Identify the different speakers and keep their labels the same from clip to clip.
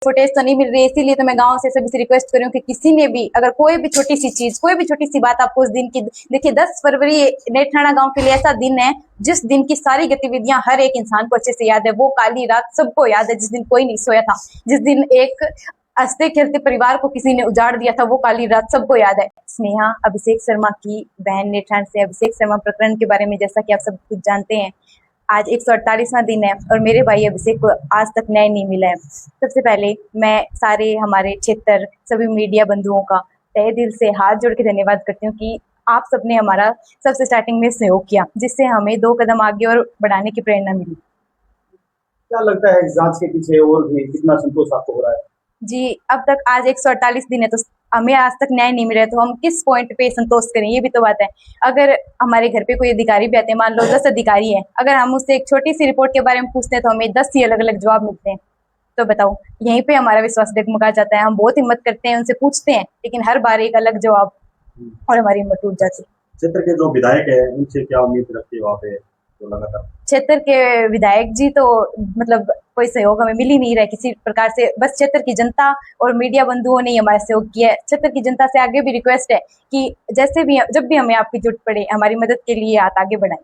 Speaker 1: Footage तो नहीं मिल रही, इसीलिए तो मैं गांव से सभी से रिक्वेस्ट कर रही हूँ कि किसी ने भी अगर कोई भी छोटी सी चीज, कोई भी छोटी सी बात आपको उस दिन की, देखिए 10 फरवरी नेठाणा गांव के लिए ऐसा दिन है जिस दिन की सारी गतिविधियां हर एक इंसान को अच्छे से याद है। वो काली रात सबको याद है, जिस दिन कोई नहीं सोया था, जिस दिन एक हंसते खेलते परिवार को किसी ने उजाड़ दिया था, वो काली रात सबको याद है। स्नेहा अभिषेक शर्मा की बहन नेठाण से अभिषेक शर्मा प्रकरण के बारे में जैसा कि आप सब कुछ जानते हैं, आज 148वां दिन है और मेरे भाई अभिषेक को आज तक न्याय नहीं मिला है। सबसे पहले मैं सारे हमारे क्षेत्र सभी मीडिया बंधुओं का तहे दिल से हाथ जोड़ के धन्यवाद करती हूँ कि आप सबने हमारा सबसे स्टार्टिंग में सहयोग किया, जिससे हमें 2 कदम आगे और बढ़ाने की प्रेरणा मिली।
Speaker 2: क्या लगता है इस जांच के पीछे और भी कितना संतोष आपको हो रहा है?
Speaker 1: जी, अब तक आज 148 दिन है तो हमें आज तक न्याय नहीं मिला है, तो हम किस पॉइंट पे संतोष करें, ये भी तो बात है। अगर हमारे घर पे कोई अधिकारी भी आते हैं, मान लो 10 अधिकारी हैं, अगर हम उससे एक छोटी सी रिपोर्ट के बारे में पूछते हैं तो हमें 10 ही अलग अलग जवाब मिलते हैं। तो बताओ, यहीं पे हमारा विश्वास डगमगा जाता है। हम बहुत हिम्मत करते हैं, उनसे पूछते हैं, लेकिन हर बार एक अलग जवाब और हमारी हिम्मत टूट जाती है।
Speaker 2: क्षेत्र के जो विधायक है उनसे क्या उम्मीद रखती है वहाँ पे तो लगातार?
Speaker 1: क्षेत्र के विधायक जी तो मतलब कोई सहयोग हमें मिल ही नहीं रहा है किसी प्रकार से। बस क्षेत्र की जनता और मीडिया बंधुओं ने हमारा सहयोग किया है। क्षेत्र की जनता से आगे भी रिक्वेस्ट है कि जैसे भी जब भी हमें आपकी जरूरत पड़े, हमारी मदद के लिए हाथ आगे बढ़ाएं।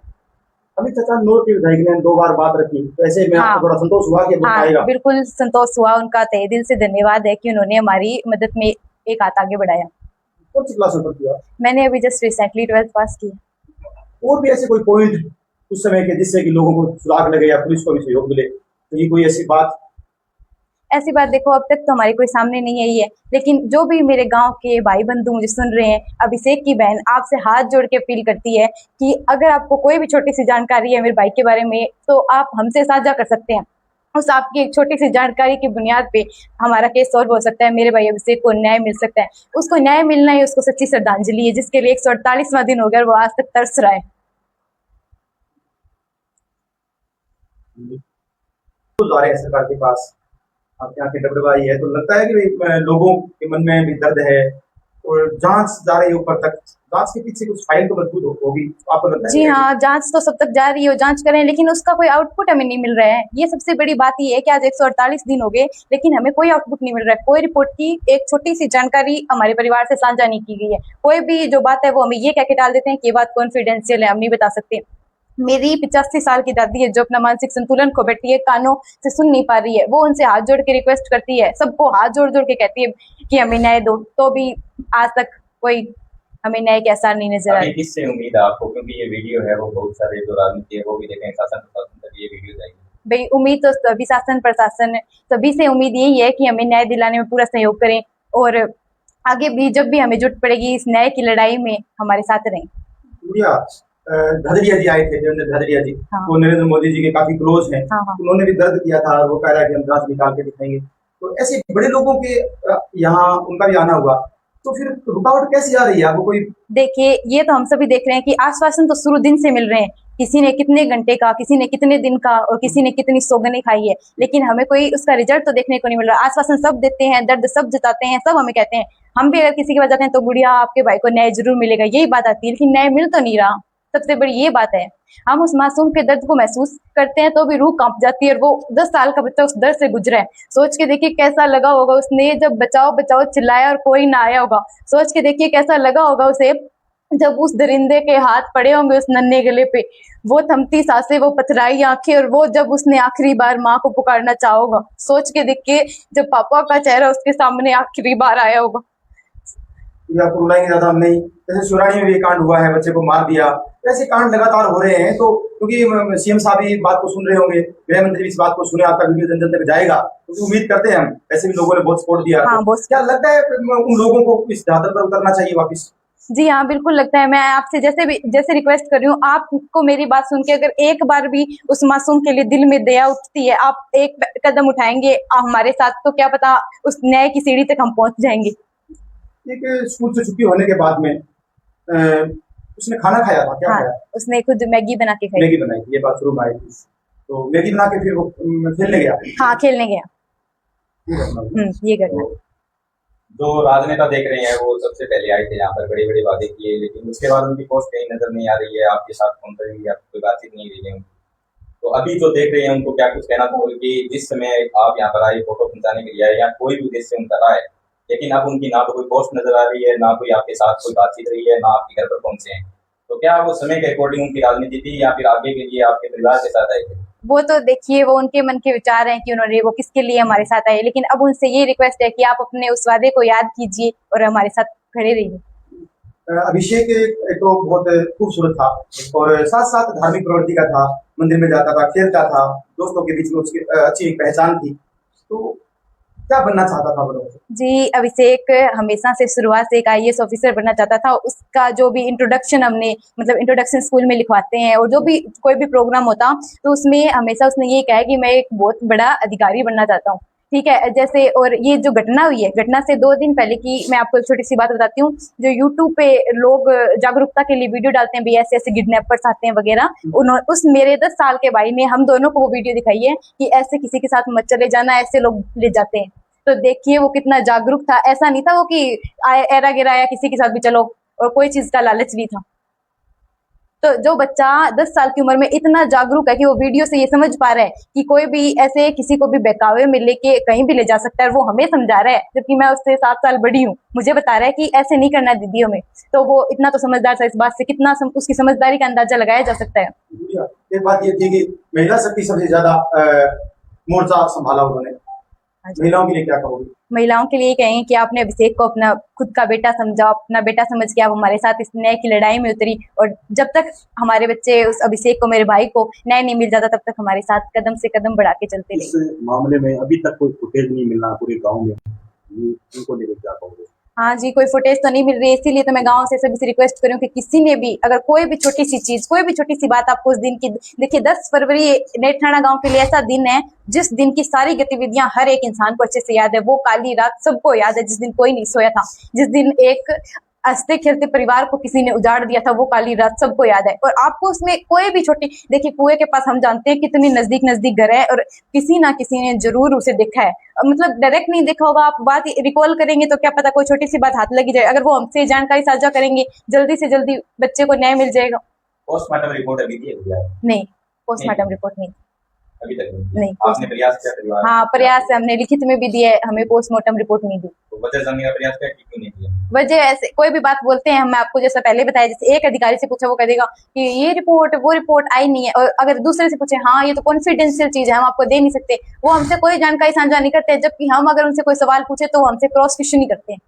Speaker 2: अभी चाचा नूर के विधायक ने 2 बार बात रखी, तो ऐसे में आपको थोड़ा संतोष हुआ कि
Speaker 1: हाँ, बिल्कुल संतोष हुआ। उनका तहे दिल से धन्यवाद है कि उन्होंने हमारी मदद में एक हाथ आगे बढ़ाया।
Speaker 2: कौन सी क्लास में पढ़ती हो?
Speaker 1: मैंने अभी जस्ट रिसेंटली 12th पास की।
Speaker 2: और भी ऐसे कोई पॉइंट उस समय के जिससे कि लोगों को सुराग लगे या पुलिस को भी सहयोग मिले, तो ये कोई ऐसी बात
Speaker 1: देखो अब तक तो हमारे कोई सामने नहीं आई है, लेकिन जो भी मेरे गांव के भाई बंधु मुझे सुन रहे हैं, अभिषेक की बहन आपसे हाथ जोड़ के अपील करती है कि अगर आपको कोई भी छोटी सी जानकारी है मेरे भाई के बारे में तो आप हमसे साझा कर सकते हैं। उस आपकी एक छोटी सी जानकारी की बुनियाद पे हमारा केस सॉल्व हो सकता है, मेरे भाई अभिषेक को न्याय मिल सकता है। उसको न्याय मिलना ही उसको सच्ची श्रद्धांजलि है, जिसके लिए 148वां दिन हो गया और वो आज तक तरस रहा है।
Speaker 2: जा रहे हैं सरकार के पास, आपके यहाँ की डबडबाई है, तो लगता है कि लोगों के मन में भी दर्द है और जांच जा रही है ऊपर तक, जांच के पीछे कुछ फाइल तो मजबूत होगी आपको लगता है?
Speaker 1: जी हाँ, जांच तो सब तक जा रही है, जांच करें, लेकिन उसका कोई आउटपुट हमें नहीं मिल रहा है। ये सबसे बड़ी बात ये है कि आज 148 दिन हो गए लेकिन हमें कोई आउटपुट नहीं मिल रहा है। कोई रिपोर्ट की एक छोटी सी जानकारी हमारे परिवार से साझा नहीं की गई है। कोई भी जो बात है वो हमें ये कह के टाल देते हैं कि ये बात कॉन्फिडेंशियल है, हम नहीं बता सकते। मेरी 85 साल की दादी है जो अपना मानसिक संतुलन खो बैठी है, कानों से सुन नहीं पा रही है, वो उनसे हाथ जोड़ के रिक्वेस्ट करती है, सबको हाथ जोड़ जोड़ के कहती है कि हमें न्याय दो, तो भी आज तक कोई हमें न्याय के आसार नहीं नजर आ रहे।
Speaker 3: किससे उम्मीद है आपको, क्योंकि ये वीडियो है वो बहुत सारे जो राजनीति है वो भी देखें, शासन प्रशासन तक ये वीडियो जाएगी?
Speaker 1: भाई उम्मीद तो सभी शासन प्रशासन सभी से उम्मीद यही है कि हमें न्याय दिलाने में पूरा सहयोग करें और आगे भी जब भी हमें जरूरत पड़ेगी इस न्याय की लड़ाई में हमारे साथ रहें।
Speaker 2: धदरिया जी आए थे, देवेंद्र धदरिया जी,
Speaker 1: हाँ।
Speaker 2: वो नरेंद्र मोदी जी के काफी क्लोज हैं।
Speaker 1: हाँ, हाँ।
Speaker 2: उन्होंने भी दर्द किया था और वो कह रहा है कि हम जांच निकाल के दिखाएंगे। तो ऐसे बड़े लोगों के यहाँ उनका भी आना हुआ, तो फिर रुकावट कैसी आ रही है आपको? कोई
Speaker 1: देखिए, ये तो हम सभी देख रहे हैं कि आश्वासन तो शुरू दिन से मिल रहे हैं, किसी ने कितने घंटे का, किसी ने कितने दिन का और किसी ने कितनी सौगंधें खाई है, लेकिन हमें कोई उसका रिजल्ट तो देखने को नहीं मिल रहा। आश्वासन सब देते हैं, दर्द सब जताते हैं, सब हमें कहते हैं। हम भी अगर किसी के पास जाते हैं तो गुड़िया आपके भाई को न्याय जरूर मिलेगा, यही बात आती है, लेकिन न्याय मिल तो नहीं रहा। सबसे बड़ी ये बात है, हम उस मासूम के दर्द को महसूस करते हैं तो भी रूह कांप जाती है और वो 10 साल का बच्चा उस दर्द से गुजरा है। सोच के देखिए कैसा लगा होगा उसने जब बचाओ बचाओ चिल्लाया और कोई ना आया होगा। सोच के देखिए कैसा लगा होगा उसे जब उस दरिंदे के हाथ पड़े होंगे उस नन्हे गले पे, वो थमती सांसें, वो पथराई आंखें, और वो जब उसने आखिरी बार माँ को पुकारना चाहा होगा। सोच के देखिए जब पापा का चेहरा उसके सामने आखिरी बार आया होगा।
Speaker 2: आपको रुलाएंगे ज्यादा हम नहीं, जैसे सुरानी में भी कांड हुआ है, बच्चे को मार दिया, ऐसे कांड लगातार हो रहे हैं। तो क्योंकि सीएम साहब भी बात को सुन रहे होंगे, गृह मंत्री भी इस बात को सुने, आपका वीडियो जन जन तक जाएगा, तो उम्मीद करते हैं हम, ऐसे भी लोगों ने बहुत सपोर्ट दिया।
Speaker 1: हाँ,
Speaker 2: तो क्या लगता है उन लोगों को इस धरातल पर उतरना चाहिए वापिस?
Speaker 1: जी हाँ, बिल्कुल लगता है। मैं आपसे जैसे रिक्वेस्ट कर रही हूँ, आपको मेरी बात सुन के अगर एक बार भी उस मासूम के लिए दिल में दया उठती है, आप एक कदम उठाएंगे हमारे साथ, तो क्या पता उस न्याय की सीढ़ी तक हम पहुंच जाएंगे।
Speaker 2: एक स्कूल से छुट्टी होने के बाद में उसने खाना खाया था, क्या खाया?
Speaker 1: उसने खुद मैगी बना के खाई।
Speaker 2: मैगी बनाई थी, ये बात शुरू में आई थी, तो मैगी बना के फिर वो खेलने गया।
Speaker 1: हाँ, खेलने गया। ये घटना
Speaker 3: जो राजनेता देख रहे हैं वो सबसे पहले आए थे यहाँ पर, बड़े बड़े वादे किए, लेकिन उसके बाद उनकी पोस्ट कहीं नजर नहीं आ रही है। आपके साथ कौन सी कोई बातचीत नहीं रही है? तो अभी जो देख रहे हैं उनको क्या कुछ कहना चाहोगे कि जिस समय आप यहाँ पर आए फोटो खिंचाने के लिए आए या कोई भी उद्देश्य उनका रहा है, लेकिन अब उनकी ना तो कोई पोस्ट नजर आ रही है, ना कोई आपके साथ कोई बातचीत रही है, ना आपके घर पर पहुंचे हैं, तो क्या वो समय के अकॉर्डिंग उनकी राजनीति थी या फिर आगे के लिए आपके परिवार के साथ आए थे?
Speaker 1: वो तो देखिए वो उनके मन के विचार हैं कि उन्होंने वो किसके लिए हमारे साथ आए, लेकिन अब उनसे ये रिक्वेस्ट है कि आप अपने उस वादे को याद कीजिए और हमारे साथ खड़े रहिए।
Speaker 2: अभिषेक एक तो बहुत खूबसूरत था और साथ साथ धार्मिक प्रवृत्ति का था, मंदिर में जाता था, खेलता था, दोस्तों के बीच में उसकी अच्छी एक पहचान थी। तो क्या बनना चाहता था वो लोग?
Speaker 1: जी, अभिषेक हमेशा से शुरुआत से एक आईएएस ऑफिसर बनना चाहता था। उसका जो भी इंट्रोडक्शन हमने मतलब इंट्रोडक्शन स्कूल में लिखवाते हैं और जो भी कोई भी प्रोग्राम होता तो उसमें हमेशा उसने ये कहा है कि मैं एक बहुत बड़ा अधिकारी बनना चाहता हूँ। ठीक है, जैसे और ये जो घटना हुई है, घटना से 2 दिन पहले की मैं आपको एक छोटी सी बात बताती हूँ। जो यूट्यूब पे लोग जागरूकता के लिए वीडियो डालते हैं, भी ऐसे ऐसे किडनैपर्स आते हैं वगैरह, उन्होंने उस मेरे 10 साल के भाई ने हम दोनों को वो वीडियो दिखाई है कि ऐसे किसी के साथ मत चले जाना, ऐसे लोग ले जाते हैं। तो देखिए वो कितना जागरूक था, ऐसा नहीं था वो कि ऐरा गिरा या किसी के साथ भी चलो, और कोई चीज का लालच नहीं था। तो जो बच्चा 10 साल की उम्र में इतना जागरूक है कि वो वीडियो से ये समझ पा रहा है कि कोई भी ऐसे किसी को भी बहकावे में लेके कहीं भी ले जा सकता है, वो हमें समझा रहा है, जबकि मैं उससे 7 साल बड़ी हूँ, मुझे बता रहा है कि ऐसे नहीं करना दीदी हमें। तो वो इतना तो समझदार था, इस बात से कितना उसकी समझदारी का अंदाजा लगाया जा सकता है।
Speaker 2: एक बात ये थी कि महिला शक्ति सबसे ज्यादा मोर्चा संभाला उन्होंने। महिलाओं के लिए क्या कहोगे?
Speaker 1: महिलाओं के लिए कहें कि आपने अभिषेक को अपना खुद का बेटा समझा, अपना बेटा समझ के आप हमारे साथ इस न्याय की लड़ाई में उतरी, और जब तक हमारे बच्चे उस अभिषेक को, मेरे भाई को न्याय नहीं मिल जाता, तब तक हमारे साथ कदम से कदम बढ़ा के चलते रहे।
Speaker 4: इस मामले में अभी तक कोई फुटेज नहीं मिलना पूरे गांव में, इनको लेकर क्या कहोगे?
Speaker 1: हाँ जी, कोई फुटेज तो नहीं मिल रही है, इसीलिए तो मैं गांव से सभी से रिक्वेस्ट करूँ कि किसी ने भी अगर कोई भी छोटी सी चीज, कोई भी छोटी सी बात आपको उस दिन की, देखिए 10 फरवरी नेठाना गांव के लिए ऐसा दिन है जिस दिन की सारी गतिविधियां हर एक इंसान को अच्छे से याद है। वो काली रात सबको याद है, जिस दिन कोई नहीं सोया था, जिस दिन एक हंसते खेलते परिवार को किसी ने उजाड़ दिया था, वो काली रात सबको याद है। और आपको उसमें कोई भी छोटी, देखिए कुएं के पास हम जानते हैं कितनी नजदीक नजदीक घर है, और किसी ना किसी ने जरूर उसे देखा है, मतलब डायरेक्ट नहीं देखा होगा, आप बात रिकॉल करेंगे तो क्या पता कोई छोटी सी बात हाथ लगी जाए। अगर वो हमसे जानकारी साझा करेंगे, जल्दी से जल्दी बच्चे को न्याय मिल जाएगा।
Speaker 3: पोस्टमार्टम रिपोर्ट अभी दी है?
Speaker 1: नहीं, पोस्टमार्टम रिपोर्ट नहीं,
Speaker 3: अभी तक
Speaker 1: नहीं।
Speaker 3: आपने प्रयास किया परिवार?
Speaker 1: हाँ, प्रयास हमने लिखित में भी दिया है, हमें पोस्टमार्टम रिपोर्ट नहीं दी।
Speaker 3: तो वजह जानने का प्रयास किया कि क्यों नहीं किया?
Speaker 1: वजह ऐसे कोई भी बात बोलते हैं, मैं आपको जैसा पहले बताया, जैसे एक अधिकारी से पूछा वो कह देगा कि ये रिपोर्ट वो रिपोर्ट आई नहीं है, और अगर दूसरे से पूछे हाँ ये तो कॉन्फिडेंशियल चीज है, हम आपको दे नहीं सकते, वो हमसे कोई जानकारी साझा नहीं करते, जबकि हम अगर उनसे कोई सवाल पूछे तो वो हमसे क्रॉस क्वेश्चन ही करते हैं।